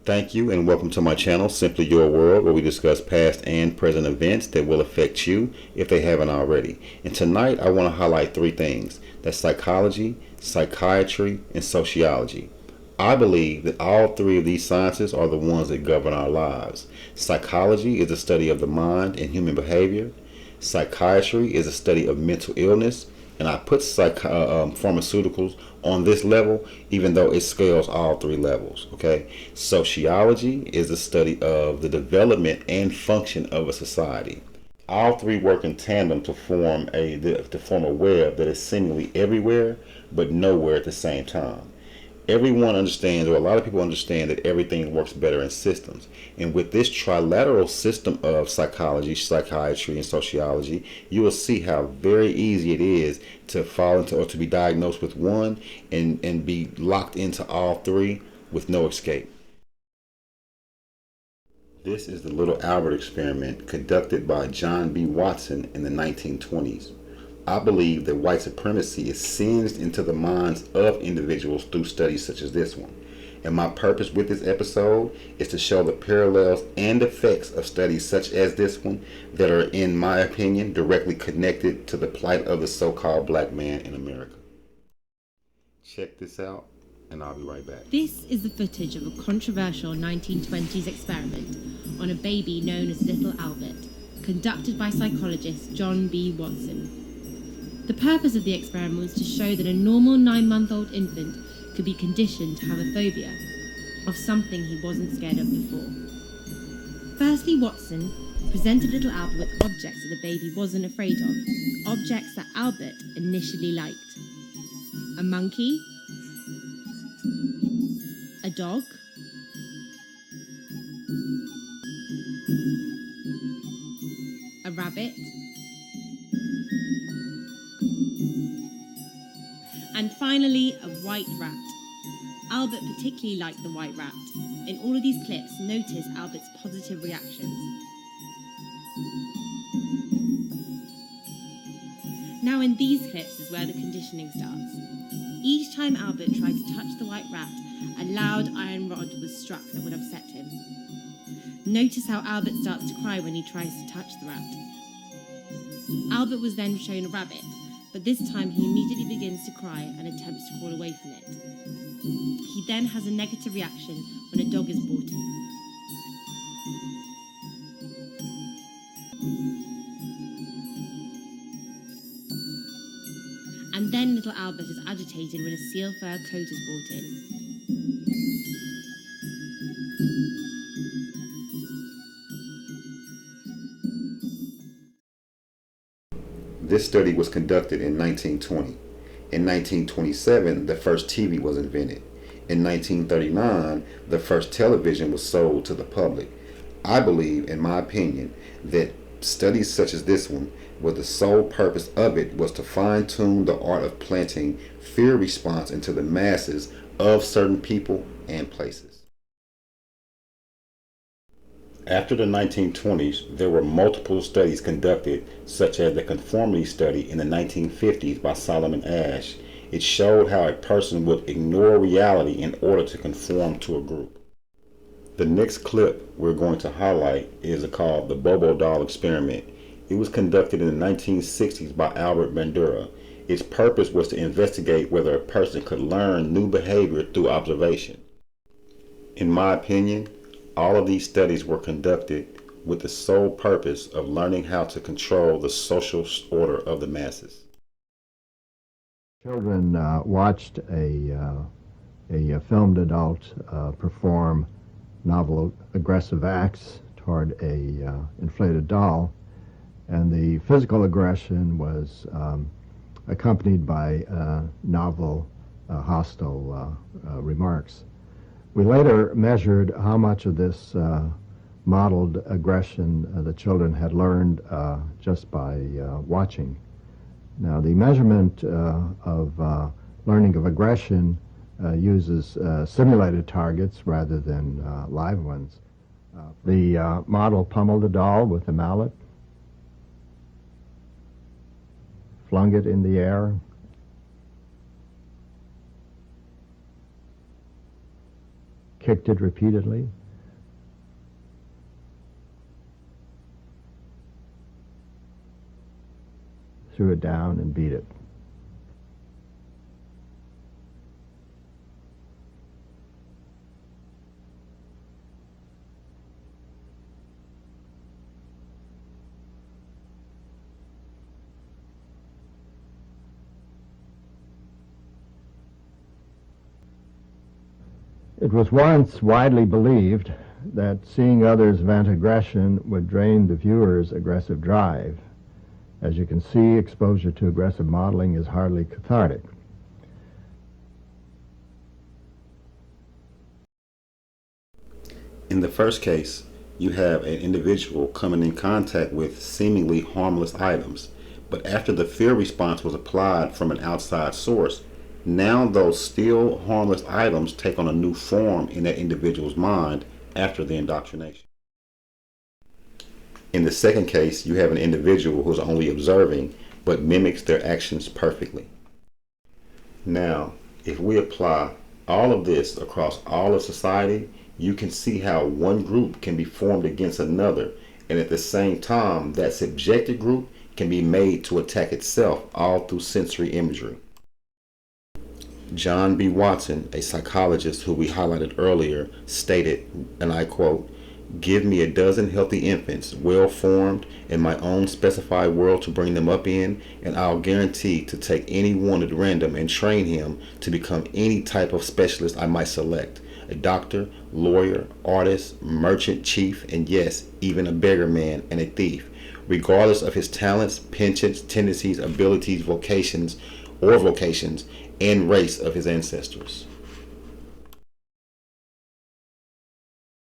Thank you and welcome to my channel, Simply Your World, where we discuss past and present events that will affect you if they haven't already. And tonight I want to highlight three things. That's psychology, psychiatry, and sociology. I believe that all three of these sciences are the ones that govern our lives. Psychology is the study of the mind and human behavior. Psychiatry is a study of mental illness, and I put pharmaceuticals on this level, even though it scales all three levels. Okay, sociology is the study of the development and function of a society. All three work in tandem to form a web that is seemingly everywhere but nowhere at the same time. Everyone understands, or a lot of people understand, that everything works better in systems. And with this trilateral system of psychology, psychiatry, and sociology, you will see how very easy it is to fall into or to be diagnosed with one and be locked into all three with no escape. This is the Little Albert experiment conducted by John B. Watson in the 1920s. I believe that white supremacy is singed into the minds of individuals through studies such as this one. And my purpose with this episode is to show the parallels and effects of studies such as this one that are, in my opinion, directly connected to the plight of the so-called black man in America. Check this out, and I'll be right back. This is the footage of a controversial 1920s experiment on a baby known as Little Albert, conducted by psychologist John B. Watson. The purpose of the experiment was to show that a normal 9-month-old infant could be conditioned to have a phobia of something he wasn't scared of before. Firstly, Watson presented little Albert with objects that the baby wasn't afraid of, objects that Albert initially liked. A monkey, a dog, a rabbit, and finally, a white rat. Albert particularly liked the white rat. In all of these clips, notice Albert's positive reactions. Now in these clips is where the conditioning starts. Each time Albert tried to touch the white rat, a loud iron rod was struck that would upset him. Notice how Albert starts to cry when he tries to touch the rat. Albert was then shown a rabbit, but this time he immediately begins to cry and attempts to crawl away from it. He then has a negative reaction when a dog is brought in. And then little Albert is agitated when a seal fur coat is brought in. This study was conducted in 1920. In 1927, the first TV was invented. In 1939, the first television was sold to the public. I believe, in my opinion, that studies such as this one, where the sole purpose of it was to fine-tune the art of planting fear response into the masses of certain people and places. After the 1920s, there were multiple studies conducted, such as the conformity study in the 1950s by Solomon Asch. It showed how a person would ignore reality in order to conform to a group. The next clip we're going to highlight is called the Bobo Doll Experiment. It was conducted in the 1960s by Albert Bandura. Its purpose was to investigate whether a person could learn new behavior through observation. In my opinion, all of these studies were conducted with the sole purpose of learning how to control the social order of the masses. Children watched a filmed adult perform novel aggressive acts toward a inflated doll, and the physical aggression was accompanied by novel hostile remarks. We later measured how much of this modeled aggression the children had learned just by watching. Now, the measurement of learning of aggression uses simulated targets rather than live ones. The model pummeled the doll with a mallet, flung it in the air, kicked it repeatedly. Threw it down and beat it. It was once widely believed that seeing others vent aggression would drain the viewer's aggressive drive. As you can see, exposure to aggressive modeling is hardly cathartic. In the first case, you have an individual coming in contact with seemingly harmless items, but after the fear response was applied from an outside source, now those still harmless items take on a new form in that individual's mind after the indoctrination. In the second case, you have an individual who's only observing but mimics their actions perfectly. Now, if we apply all of this across all of society, you can see how one group can be formed against another, and at the same time, that subjected group can be made to attack itself, all through sensory imagery. John B. Watson, a psychologist who we highlighted earlier, stated, and I quote, "Give me a dozen healthy infants, well formed, in my own specified world to bring them up in, and I'll guarantee to take any one at random and train him to become any type of specialist I might select. A doctor, lawyer, artist, merchant, chief, and yes, even a beggar man and a thief, regardless of his talents, penchants, tendencies, abilities, vocations, and race of his ancestors."